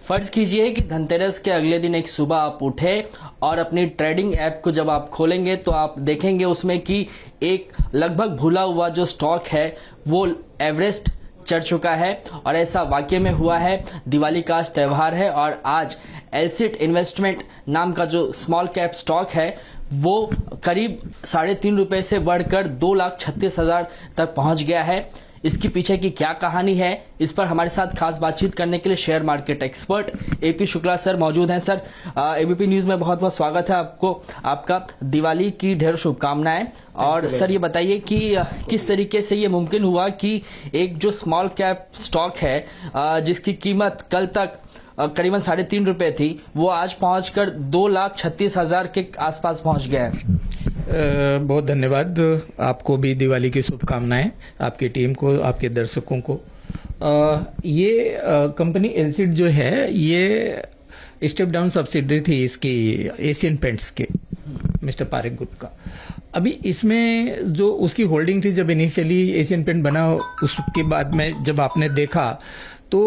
फर्ज कीजिए कि धनतेरस के अगले दिन एक सुबह आप उठे और अपनी ट्रेडिंग ऐप को जब आप खोलेंगे तो आप देखेंगे उसमें कि एक लगभग भूला हुआ जो स्टॉक है वो एवरेस्ट चढ़ चुका है। और ऐसा वाकई में हुआ है। दिवाली का आज त्यौहार है और आज एलसिट इन्वेस्टमेंट नाम का जो स्मॉल कैप स्टॉक है वो करीब 3.5 रुपए से बढ़कर 2,36,000 तक पहुंच गया है। इसके पीछे की क्या कहानी है, इस पर हमारे साथ खास बातचीत करने के लिए share market expert AP Shukla sir मौजूद हैं। सर, एबीपी न्यूज में बहुत बहुत स्वागत है आपको। आपका दिवाली की ढेर शुभकामनाएं। और सर ये बताइए कि किस तरीके से ये मुमकिन हुआ कि एक जो स्मॉल कैप स्टॉक है जिसकी कीमत कल तक करीबन 3.5 रुपए थी वो आज पहुंचकर 2,36,000 के आसपास पहुंच गया है। बहुत धन्यवाद। आपको भी दिवाली की शुभकामनाएं, आपकी टीम को, आपके दर्शकों को। ये कंपनी एलसिट जो है ये स्टेप डाउन सब्सिडरी थी इसकी एशियन पेंट्स के मिस्टर पारेख गुप्ता का। अभी इसमें जो उसकी होल्डिंग थी जब इनिशियली एशियन पेंट बना उसके बाद में जब आपने देखा तो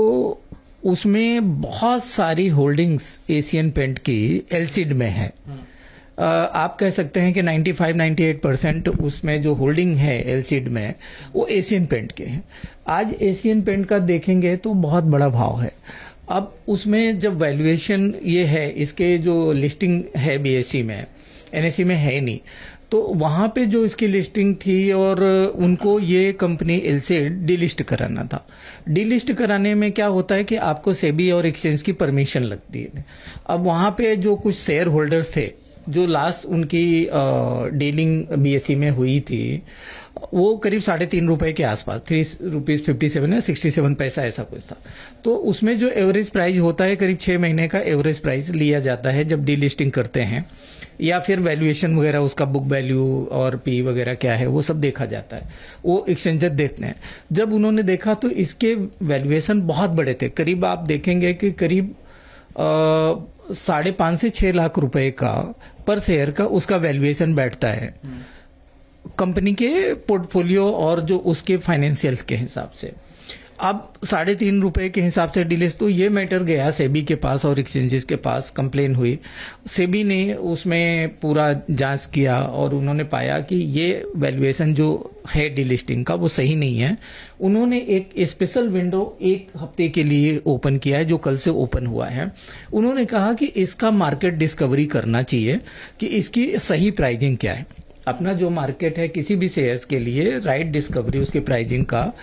उसमें बहुत सारी होल्डिंग्स एशियन पेंट की एलसिड में है। आप कह सकते हैं कि 95-98% उसमें जो होल्डिंग है एलसीड में वो एशियन पेंट के हैं। आज एशियन पेंट का देखेंगे तो बहुत बड़ा भाव है। अब उसमें जब वैल्यूएशन ये है, इसके जो लिस्टिंग है बीएसई में, एनएसई में है नहीं, तो वहां पे जो इसकी लिस्टिंग थी और उनको ये कंपनी एलसीड डीलिस्ट कराना था। डीलिस्ट कराने में क्या होता है कि आपको सेबी और एक्सचेंज की परमिशन लगती है। अब वहां पे जो कुछ शेयर होल्डर्स थे जो लास्ट उनकी डीलिंग बीएसई में हुई थी वो करीब 3.5 रुपए के आसपास, 3.57 या 67 पैसा ऐसा कुछ था। तो उसमें जो एवरेज प्राइस होता है करीब 6 महीने का एवरेज प्राइस लिया जाता है जब डीलिस्टिंग करते हैं, या फिर वैल्यूएशन वगैरह उसका बुक वैल्यू और पी वगैरह क्या है वो सब देखा जाता है, वो एक्सचेंजर देखते हैं। जब उन्होंने देखा तो इसके वैल्यूएशन बहुत बड़े थे। करीब आप देखेंगे कि करीब 5.5 से 6 लाख रुपए का पर शेयर का उसका वैल्यूएशन बैठता है कंपनी के पोर्टफोलियो और जो उसके फाइनेंशियल्स के हिसाब से। अब 3.5 रुपए के हिसाब से डीलिस्ट, तो ये मैटर गया सेबी के पास और एक्सचेंजेस के पास, कंप्लेन हुई। सेबी ने उसमें पूरा जांच किया और उन्होंने पाया कि ये वैल्यूएशन जो है डीलिस्टिंग का वो सही नहीं है। उन्होंने एक स्पेशल विंडो 1 हफ्ते के लिए ओपन किया है जो कल से ओपन हुआ है। उन्होंने कहा कि इसका मार्केट डिस्कवरी करना चाहिए कि इसकी सही प्राइसिंग क्या है। अपना जो मार्केट है किसी भी शेयर्स के लिए राइट डिस्कवरी उसकी प्राइसिंग का,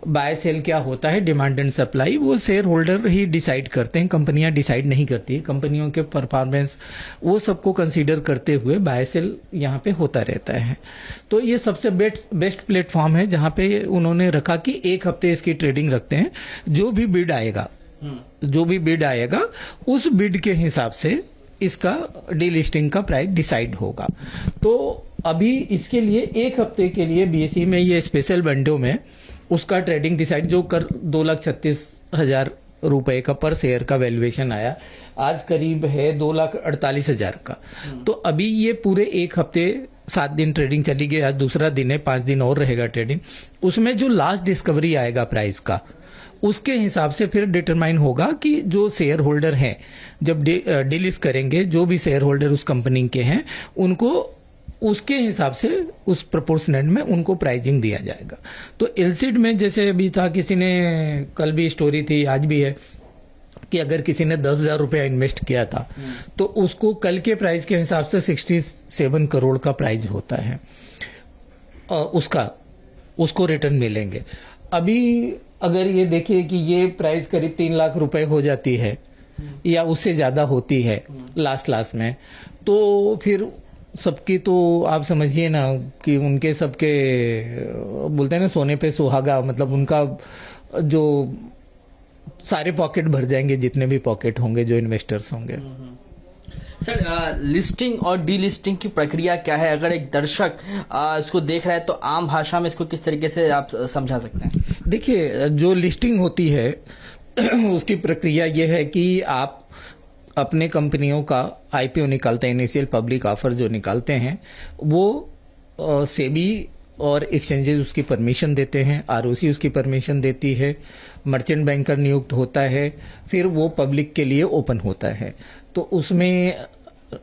बाय सेल क्या होता है, डिमांड एंड सप्लाई, वो शेयर होल्डर ही डिसाइड करते हैं, कंपनियां डिसाइड नहीं करती। कंपनियों के परफॉर्मेंस वो सबको कंसीडर करते हुए बाय सेल यहाँ पे होता रहता है। तो ये सबसे बेस्ट प्लेटफॉर्म है जहां पे उन्होंने रखा कि 1 हफ्ते इसकी ट्रेडिंग रखते हैं। जो भी बिड आएगा उस बिड के हिसाब से इसका डीलिस्टिंग का प्राइस डिसाइड होगा। तो अभी इसके लिए 1 हफ्ते के लिए बीएसई में ये स्पेशल विंडो में उसका ट्रेडिंग डिसाइड जो कर 2,36,000 रुपए का पर शेयर का वैल्यूएशन आया, आज करीब है 2,48,000 का। तो अभी ये पूरे 1 हफ्ते 7 दिन ट्रेडिंग चली गई, आज दूसरा दिन है, 5 दिन और रहेगा ट्रेडिंग। उसमें जो लास्ट डिस्कवरी आएगा प्राइस का उसके हिसाब से फिर डिटरमाइन होगा कि जो शेयर होल्डर हैं जब डीलिस्ट करेंगे, जो भी शेयर होल्डर उस कंपनी के हैं उनको उसके हिसाब से उस प्रोपोर्शनेट में उनको प्राइसिंग दिया जाएगा। तो एलसीड में जैसे अभी था, किसी ने कल भी स्टोरी थी आज भी है कि अगर किसी ने 10,000 रुपया इन्वेस्ट किया था तो उसको कल के प्राइस के हिसाब से 67 करोड़ का प्राइस होता है उसको रिटर्न मिलेंगे। अभी अगर ये देखिए कि ये प्राइस करीब 3 लाख रुपए हो जाती है या उससे ज्यादा होती है लास्ट में, तो फिर सबकी तो आप समझिए ना कि उनके सबके बोलते हैं ना सोने पे सुहागा, मतलब उनका जो सारे पॉकेट भर जाएंगे, जितने भी पॉकेट होंगे जो इन्वेस्टर्स होंगे। सर, लिस्टिंग और डीलिस्टिंग की प्रक्रिया क्या है? अगर एक दर्शक इसको देख रहा है तो आम भाषा में इसको किस तरीके से आप समझा सकते हैं? देखिए, जो लिस्टिंग होती है उसकी प्रक्रिया यह है कि आप अपने कंपनियों का आईपीओ निकालते हैं, इनिशियल पब्लिक ऑफर जो निकालते हैं, वो सेबी और एक्सचेंजेस उसकी परमिशन देते हैं, आरओसी उसकी परमिशन देती है, मर्चेंट बैंकर नियुक्त होता है, फिर वो पब्लिक के लिए ओपन होता है। तो उसमें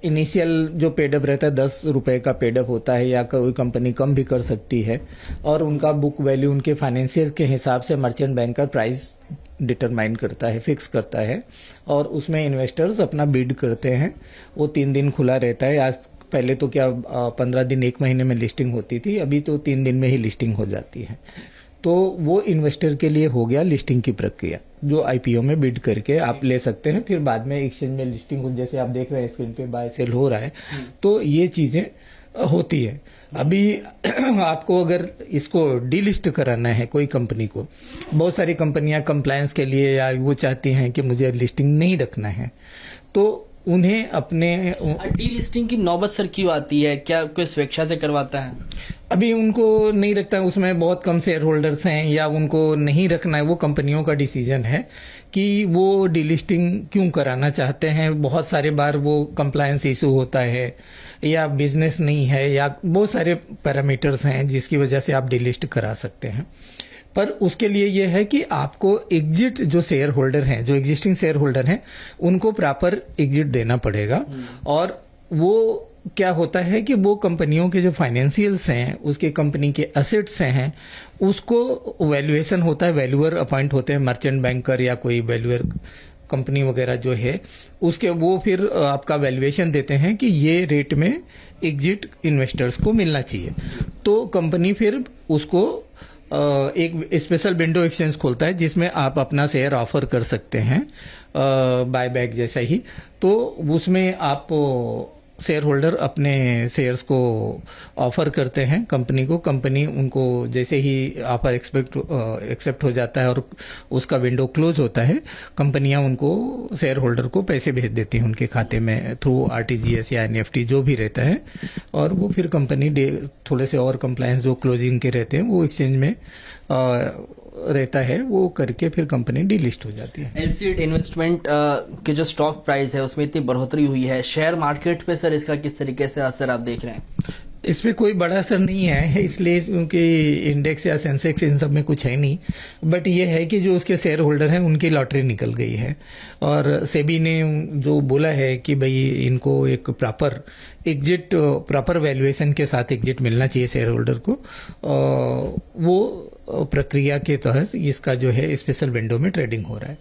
इनिशियल जो पेडअप रहता है 10 रुपए का पेडअप होता है, या कोई कंपनी कम भी कर सकती है, और उनका बुक वैल्यू उनके फाइनेंशियल के हिसाब से मर्चेंट बैंकर प्राइस डिटरमाइन करता है, फिक्स करता है, और उसमें इन्वेस्टर्स अपना बिड करते हैं। वो 3 दिन खुला रहता है। आज पहले तो क्या 15 दिन 1 महीने में लिस्टिंग होती थी, अभी तो 3 दिन में ही लिस्टिंग हो जाती है। तो वो इन्वेस्टर के लिए हो गया लिस्टिंग की प्रक्रिया, जो आईपीओ में बिड करके आप ले सकते हैं, फिर बाद में एक्सचेंज में लिस्टिंग हो, जैसे आप देख रहे हैं स्क्रीन पे बाय सेल हो रहा है। तो ये चीजें होती है। अभी आपको अगर इसको डीलिस्ट कराना है कोई कंपनी को, बहुत सारी कंपनियां कंप्लायंस के लिए या वो चाहती हैं कि मुझे लिस्टिंग नहीं रखना है, तो उन्हें अपने डीलिस्टिंग की नौबत सर क्यों आती है? क्या कोई स्वेच्छा से करवाता है? अभी उनको नहीं रखता है, उसमें बहुत कम शेयर होल्डर्स हैं, या उनको नहीं रखना है, वो कंपनियों का डिसीजन है कि वो डीलिस्टिंग क्यों कराना चाहते हैं। बहुत सारे बार वो कंप्लायंस इशू होता है, या बिजनेस नहीं है, या बहुत सारे पैरामीटर्स हैं जिसकी वजह से आप डीलिस्ट करा सकते हैं। पर उसके लिए यह है कि आपको एग्जिट जो शेयर होल्डर हैं, जो एग्जिस्टिंग शेयर होल्डर हैं, उनको प्रॉपर एग्जिट देना पड़ेगा। और वो क्या होता है कि वो कंपनियों के जो फाइनेंशियल्स हैं, उसके कंपनी के असेट्स हैं, उसको वैल्यूएशन होता है, वैल्यूअर अपॉइंट होते हैं, मर्चेंट बैंकर या कोई वैल्यूअर कंपनी वगैरह जो है, उसके वो फिर आपका वैल्यूएशन देते हैं कि ये रेट में एग्जिट इन्वेस्टर्स को मिलना चाहिए। तो कंपनी फिर उसको एक स्पेशल विंडो एक्सचेंज खोलता है, जिसमें आप अपना शेयर ऑफर कर सकते हैं, बाय बैक जैसा ही। तो उसमें आप शेयर होल्डर अपने शेयर्स को ऑफर करते हैं कंपनी को। कंपनी उनको जैसे ही ऑफर एक्सेप्ट हो जाता है और उसका विंडो क्लोज होता है, कंपनियां उनको शेयर होल्डर को पैसे भेज देती हैं उनके खाते में थ्रू आरटीजीएस या एनईएफटी जो भी रहता है। और वो फिर कंपनी थोड़े से और कंप्लायंस जो क्लोजिंग के रहते हैं वो एक्सचेंज में रहता है, वो करके फिर कंपनी डीलिस्ट हो जाती है। एलसीड इन्वेस्टमेंट के जो स्टॉक प्राइस है उसमें इतनी बढ़ोतरी हुई है, शेयर मार्केट पे सर इसका किस तरीके से असर आप देख रहे हैं? इस पे कोई बड़ा असर नहीं है, इसलिए क्योंकि इंडेक्स या सेंसेक्स इन सब में कुछ है नहीं। बट ये है कि जो उसके शेयर होल्डर हैं उनकी लॉटरी निकल गई है, और सेबी ने जो बोला है कि भाई इनको एक प्रॉपर एग्जिट, प्रॉपर वैल्यूएशन के साथ एग्जिट मिलना चाहिए शेयर होल्डर को, वो प्रक्रिया के तहत इसका जो है स्पेशल विंडो में ट्रेडिंग हो रहा है।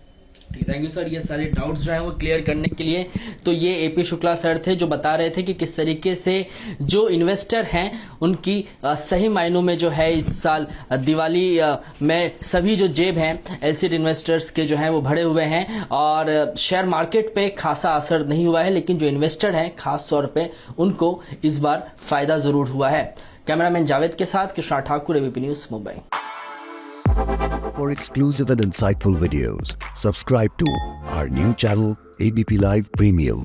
थैंक यू सर, ये सारे डाउट्स जो हैं वो क्लियर करने के लिए। तो ये एपी शुक्ला सर थे जो बता रहे थे कि किस तरीके से जो इन्वेस्टर हैं उनकी सही मायनों में जो है इस साल दिवाली में सभी जो जेब हैं एलसीड इन्वेस्टर्स के जो हैं वो भरे हुए हैं, और शेयर मार्केट पे खासा असर नहीं हुआ है, लेकिन जो इन्वेस्टर हैं खास तौर पे उनको इस बार फायदा जरूर हुआ है। कैमरामैन जावेद के साथ Krishna Thakur, ABP news, Mumbai. For exclusive and insightful videos, subscribe to our new channel, ABP Live Premium.